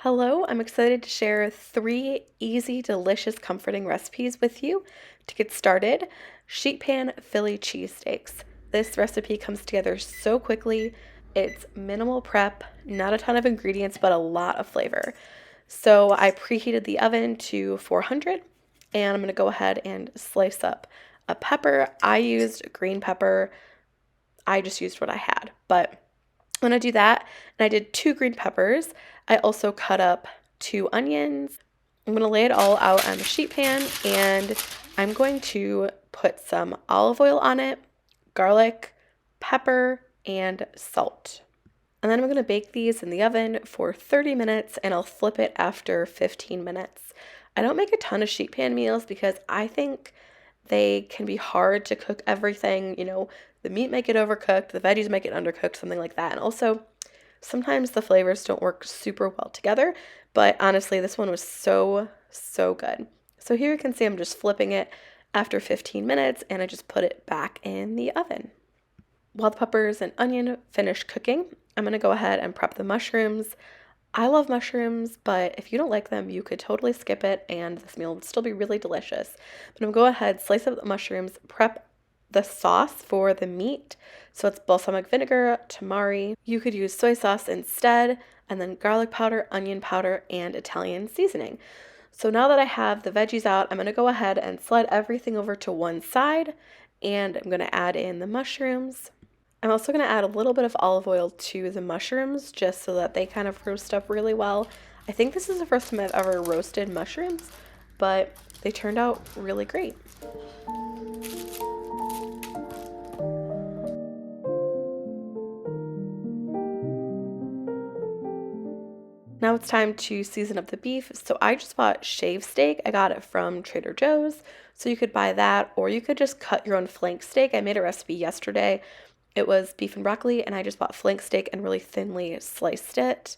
Hello, I'm excited to share 3 easy, delicious, comforting recipes with you. To get started, sheet pan Philly cheesesteaks. This recipe comes together so quickly. It's minimal prep, not a ton of ingredients, but a lot of flavor. So I preheated the oven to 400, and I'm going to go ahead and slice up a pepper. I used green pepper. I just used what I had, but I'm gonna do that, and I did 2 green peppers. I also cut up 2 onions. I'm gonna lay it all out on the sheet pan, and I'm going to put some olive oil on it, garlic, pepper, and salt. And then I'm gonna bake these in the oven for 30 minutes, and I'll flip it after 15 minutes. I don't make a ton of sheet pan meals because I think they can be hard to cook everything. The meat might get overcooked, the veggies might get undercooked, something like that. And also, sometimes the flavors don't work super well together, but honestly, this one was so, so good. So here you can see I'm just flipping it after 15 minutes, and I just put it back in the oven. While the peppers and onion finish cooking, I'm going to go ahead and prep the mushrooms. I love mushrooms, but if you don't like them, you could totally skip it and this meal would still be really delicious. But I'm going to go ahead, slice up the mushrooms, prep the sauce for the meat. So it's balsamic vinegar, tamari. You could use soy sauce instead, and then garlic powder, onion powder, and Italian seasoning. So now that I have the veggies out, I'm going to go ahead and slide everything over to one side, and I'm going to add in the mushrooms. I'm also going to add a little bit of olive oil to the mushrooms just so that they kind of roast up really well. I think this is the first time I've ever roasted mushrooms, but they turned out really great. Now it's time to season up the beef. So I just bought shaved steak. I got it from Trader Joe's. So you could buy that, or you could just cut your own flank steak. I made a recipe yesterday. It was beef and broccoli, and I just bought flank steak and really thinly sliced it.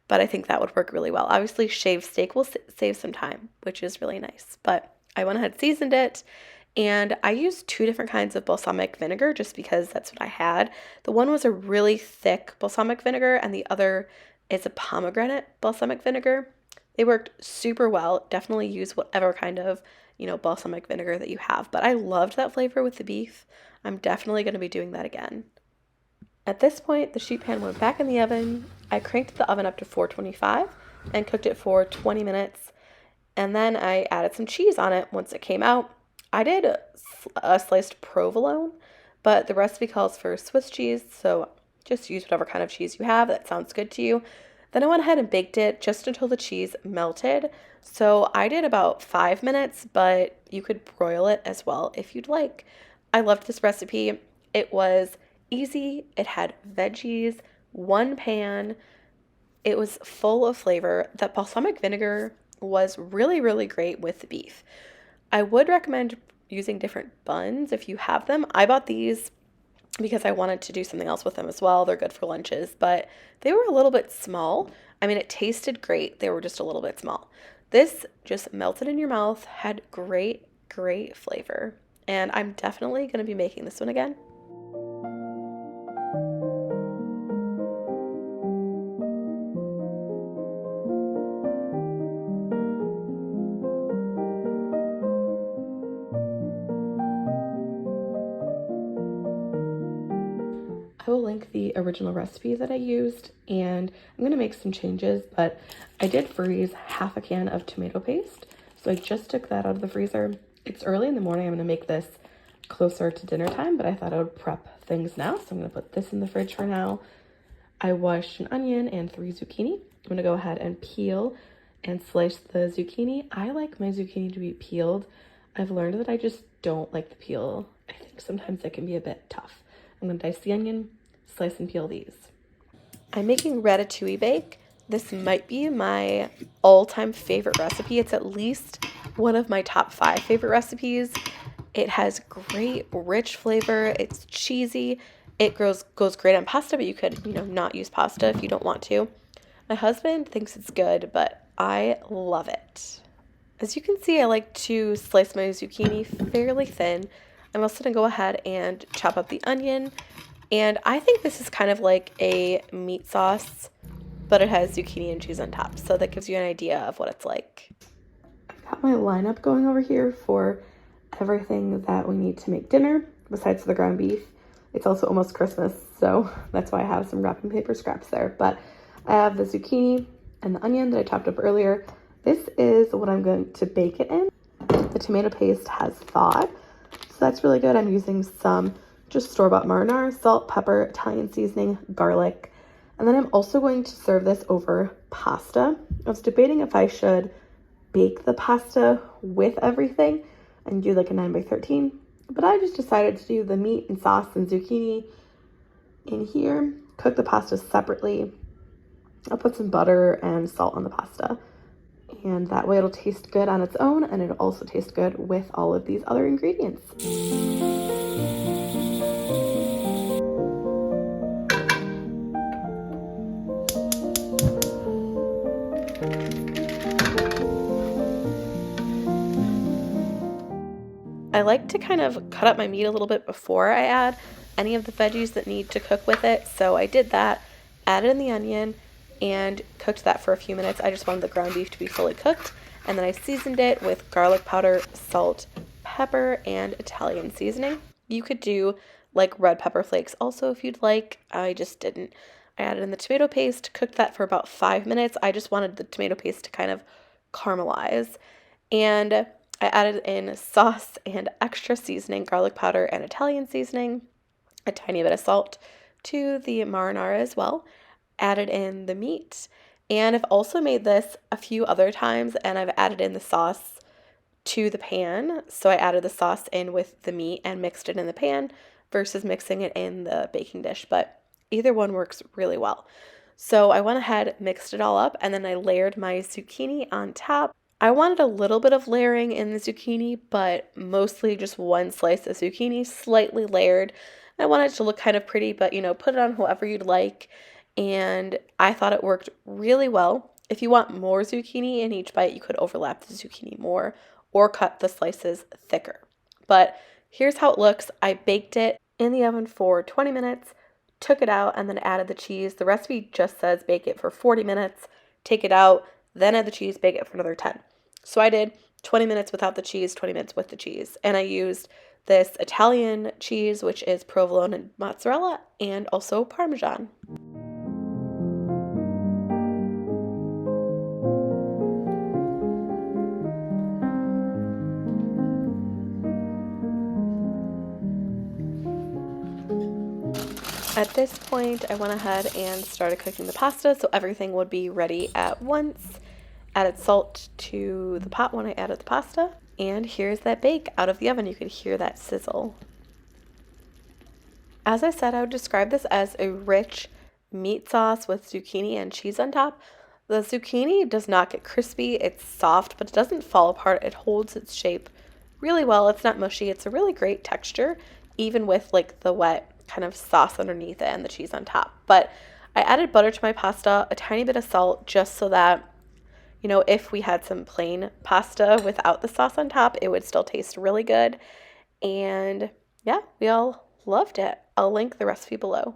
But I think that would work really well. Obviously, shaved steak will save some time, which is really nice. But I went ahead and seasoned it, and I used 2 different kinds of balsamic vinegar just because that's what I had. The one was a really thick balsamic vinegar, and the other is a pomegranate balsamic vinegar. They worked super well. Definitely use whatever kind of, balsamic vinegar that you have. But I loved that flavor with the beef. I'm definitely going to be doing that again. At this point, the sheet pan went back in the oven. I cranked the oven up to 425 and cooked it for 20 minutes. And then I added some cheese on it once it came out. I did a sliced provolone, but the recipe calls for Swiss cheese, so just use whatever kind of cheese you have that sounds good to you. Then I went ahead and baked it just until the cheese melted. So I did about 5 minutes, but you could broil it as well if you'd like. I loved this recipe. It was easy. It had veggies, one pan. It was full of flavor. That balsamic vinegar was really, really great with the beef. I would recommend using different buns if you have them. I bought these because I wanted to do something else with them as well. They're good for lunches, but they were a little bit small. I mean, it tasted great. They were just a little bit small. This just melted in your mouth, had great, great flavor. And I'm definitely going to be making this one again. I will link the original recipe that I used, and I'm going to make some changes, but I did freeze half a can of tomato paste. So I just took that out of the freezer. It's early in the morning. I'm going to make this closer to dinner time, but I thought I would prep things now. So I'm going to put this in the fridge for now. I washed an onion and 3 zucchini. I'm going to go ahead and peel and slice the zucchini. I like my zucchini to be peeled. I've learned that I just don't like the peel. I think sometimes it can be a bit tough. I'm going to dice the onion, slice and peel these. I'm making Ratatouille Bake. This might be my all-time favorite recipe. It's at least one of my top 5 favorite recipes. It has great, rich flavor. It's cheesy. It goes great on pasta, but you could, not use pasta if you don't want to. My husband thinks it's good, but I love it. As you can see, I like to slice my zucchini fairly thin. I'm also going to go ahead and chop up the onion. And I think this is kind of like a meat sauce. but it has zucchini and cheese on top. So that gives you an idea of what it's like. I've got my lineup going over here for everything that we need to make dinner, besides the ground beef. It's also almost Christmas, so that's why I have some wrapping paper scraps there. But I have the zucchini and the onion that I chopped up earlier. This is what I'm going to bake it in. The tomato paste has thawed, so that's really good. I'm using some just store-bought marinara, salt, pepper, Italian seasoning, garlic, and then I'm also going to serve this over pasta. I was debating if I should bake the pasta with everything and do like a 9x13, but I just decided to do the meat and sauce and zucchini in here, cook the pasta separately. I'll put some butter and salt on the pasta, and that way it'll taste good on its own, and it'll also taste good with all of these other ingredients. I like to kind of cut up my meat a little bit before I add any of the veggies that need to cook with it. So I did that, added in the onion, and cooked that for a few minutes. I just wanted the ground beef to be fully cooked. And then I seasoned it with garlic powder, salt, pepper, and Italian seasoning. You could do like red pepper flakes also if you'd like. I just didn't. I added in the tomato paste, cooked that for about 5 minutes. I just wanted the tomato paste to kind of caramelize. And I added in sauce and extra seasoning, garlic powder and Italian seasoning, a tiny bit of salt to the marinara as well, added in the meat, and I've also made this a few other times, and I've added in the sauce to the pan. So I added the sauce in with the meat and mixed it in the pan versus mixing it in the baking dish, but either one works really well. So I went ahead, mixed it all up, and then I layered my zucchini on top. I wanted a little bit of layering in the zucchini, but mostly just one slice of zucchini, slightly layered. I wanted it to look kind of pretty, but put it on however you'd like. And I thought it worked really well. If you want more zucchini in each bite, you could overlap the zucchini more or cut the slices thicker. But here's how it looks. I baked it in the oven for 20 minutes, took it out, and then added the cheese. The recipe just says bake it for 40 minutes, take it out, then add the cheese, bake it for another 10. So I did 20 minutes without the cheese, 20 minutes with the cheese. And I used this Italian cheese, which is provolone and mozzarella, and also parmesan. At this point, I went ahead and started cooking the pasta, so everything would be ready at once. Added salt to the pot when I added the pasta. And here's that bake out of the oven. You could hear that sizzle. As I said, I would describe this as a rich meat sauce with zucchini and cheese on top. The zucchini does not get crispy. It's soft, but it doesn't fall apart. It holds its shape really well. It's not mushy. It's a really great texture, even with like the wet kind of sauce underneath it and the cheese on top. But I added butter to my pasta, a tiny bit of salt, just so that if we had some plain pasta without the sauce on top, it would still taste really good. And yeah, we all loved it. I'll link the recipe below.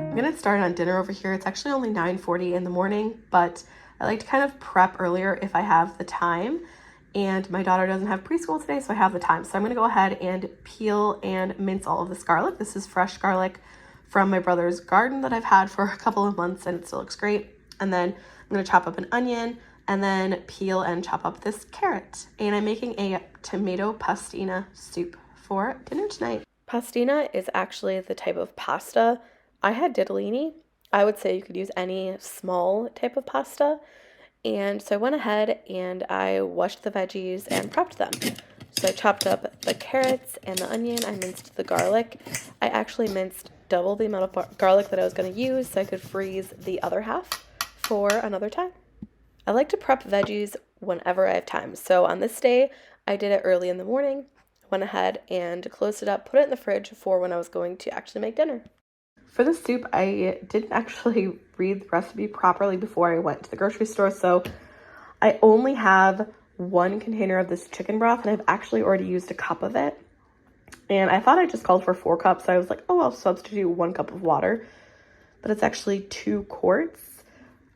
I'm gonna start on dinner over here. It's actually only 9:40 in the morning, but I like to kind of prep earlier if I have the time. And my daughter doesn't have preschool today, so I have the time. So I'm gonna go ahead and peel and mince all of this garlic. This is fresh garlic from my brother's garden that I've had for a couple of months, and it still looks great. And then I'm gonna chop up an onion and then peel and chop up this carrot. And I'm making a tomato pastina soup for dinner tonight. Pastina is actually the type of pasta. I had ditalini. I would say you could use any small type of pasta. And so I went ahead and I washed the veggies and prepped them. So I chopped up the carrots and the onion. I minced the garlic. I actually minced double the amount of garlic that I was going to use so I could freeze the other half for another time. I like to prep veggies whenever I have time. So on this day, I did it early in the morning, went ahead and closed it up, put it in the fridge for when I was going to actually make dinner. For the soup, I didn't actually read the recipe properly before I went to the grocery store, so I only have one container of this chicken broth, and I've actually already used a cup of it. And I thought I just called for 4 cups, so I was like, oh, I'll substitute 1 cup of water. But it's actually 2 quarts.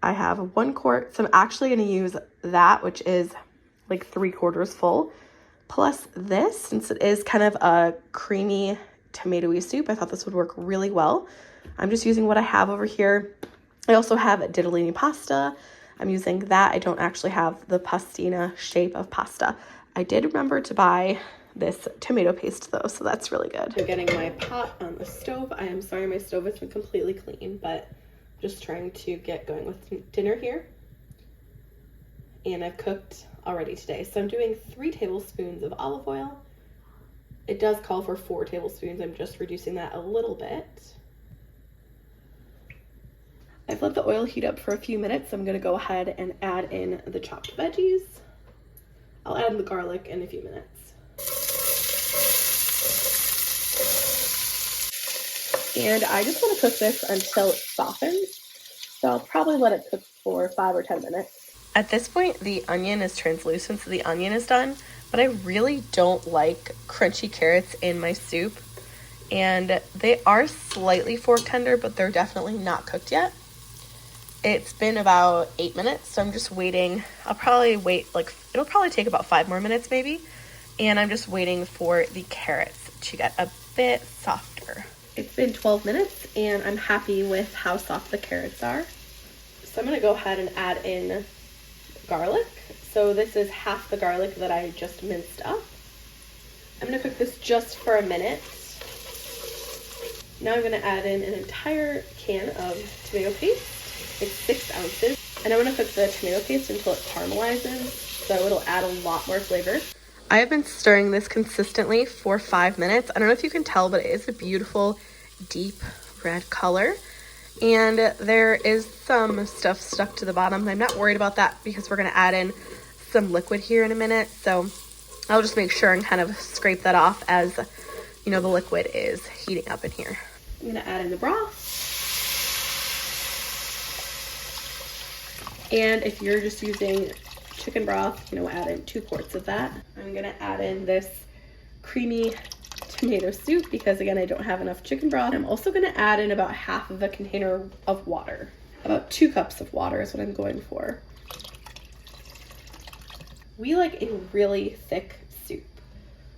I have 1 quart, so I'm actually going to use that, which is like 3/4 full. Plus this, since it is kind of a creamy, tomatoey soup, I thought this would work really well. I'm just using what I have over here. I also have ditalini pasta. I'm using that. I don't actually have the pastina shape of pasta. I did remember to buy this tomato paste though, so that's really good. I'm getting my pot on the stove. I am sorry my stove isn't completely clean, but just trying to get going with dinner here. And I've cooked already today. So I'm doing 3 tablespoons of olive oil. It does call for 4 tablespoons. I'm just reducing that a little bit. I've let the oil heat up for a few minutes. So I'm gonna go ahead and add in the chopped veggies. I'll add in the garlic in a few minutes. And I just want to cook this until it softens. So I'll probably let it cook for 5 or 10 minutes. At this point, the onion is translucent, so the onion is done. But I really don't like crunchy carrots in my soup. And they are slightly fork tender, but they're definitely not cooked yet. It's been about 8 minutes, so I'm just waiting. I'll probably wait, it'll probably take about 5 more minutes maybe. And I'm just waiting for the carrots to get a bit softer. It's been 12 minutes and I'm happy with how soft the carrots are. So I'm gonna go ahead and add in garlic. So this is half the garlic that I just minced up. I'm gonna cook this just for a minute. Now I'm gonna add in an entire can of tomato paste. It's 6 ounces. And I'm gonna cook the tomato paste until it caramelizes, so it'll add a lot more flavor. I have been stirring this consistently for 5 minutes. I don't know if you can tell, but it is a beautiful deep red color. And there is some stuff stuck to the bottom. I'm not worried about that because we're gonna add in some liquid here in a minute. So I'll just make sure and kind of scrape that off as, you know, the liquid is heating up in here. I'm gonna add in the broth. And if you're just using chicken broth, you know, add in 2 quarts of that. I'm gonna add in this creamy tomato soup because again, I don't have enough chicken broth. I'm also gonna add in about half of a container of water. About 2 cups of water is what I'm going for. We like a really thick soup.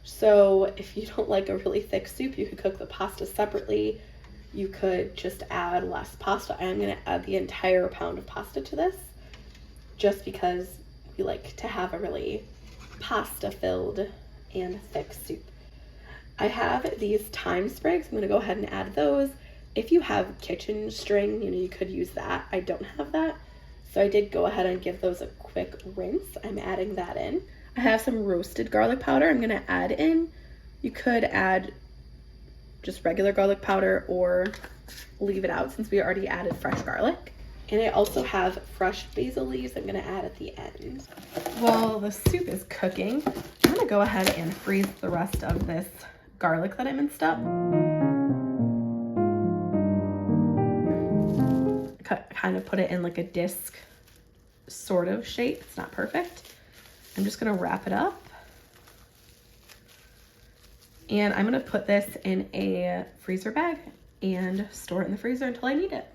So if you don't like a really thick soup, you could cook the pasta separately. You could just add less pasta. I'm gonna add the entire pound of pasta to this just because we like to have a really pasta-filled and thick soup. I have these thyme sprigs. I'm gonna go ahead and add those. If you have kitchen string, you know, you could use that. I don't have that, so I did go ahead and give those a quick rinse. I'm adding that in. I have some roasted garlic powder I'm gonna add in. You could add just regular garlic powder or leave it out since we already added fresh garlic. And I also have fresh basil leaves I'm gonna add at the end. While the soup is cooking, I'm gonna go ahead and freeze the rest of this garlic that I minced up. Kind of put it in like a disc sort of shape. It's not perfect. I'm just gonna wrap it up. And I'm gonna put this in a freezer bag and store it in the freezer until I need it.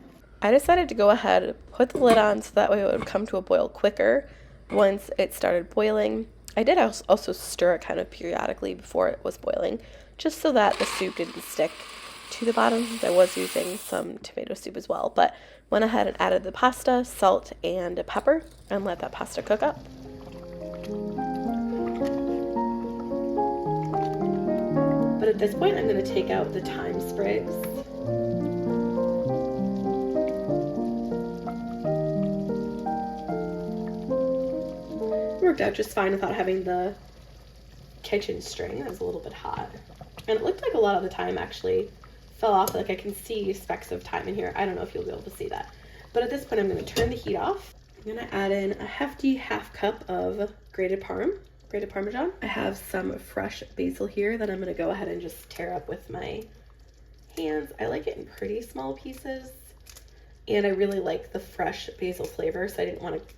I decided to go ahead and put the lid on so that way it would come to a boil quicker once it started boiling. I did also stir it kind of periodically before it was boiling, just so that the soup didn't stick to the bottom since I was using some tomato soup as well. But went ahead and added the pasta, salt, and pepper and let that pasta cook up. But at this point, I'm going to take out the thyme sprigs. It worked out just fine without having the kitchen string. That was a little bit hot. And it looked like a lot of the thyme actually fell off. Like I can see specks of thyme in here. I don't know if you'll be able to see that. But at this point, I'm going to turn the heat off. I'm going to add in a hefty half cup of grated parmesan. I have some fresh basil here that I'm going to go ahead and just tear up with my hands. I like it in pretty small pieces. And I really like the fresh basil flavor, so I didn't want to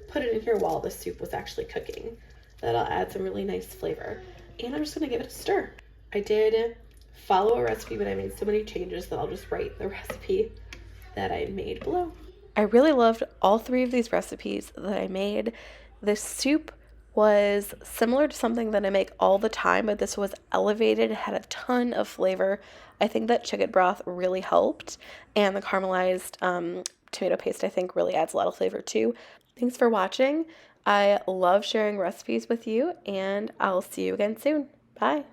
put it in here while the soup was actually cooking. That'll add some really nice flavor. And I'm just going to give it a stir. I did follow a recipe, but I made so many changes that I'll just write the recipe that I made below. I really loved all three of these recipes that I made. This soup was similar to something that I make all the time, but this was elevated. It had a ton of flavor. I think that chicken broth really helped, and the caramelized tomato paste I think really adds a lot of flavor too. Thanks for watching. I love sharing recipes with you, and I'll see you again soon. Bye.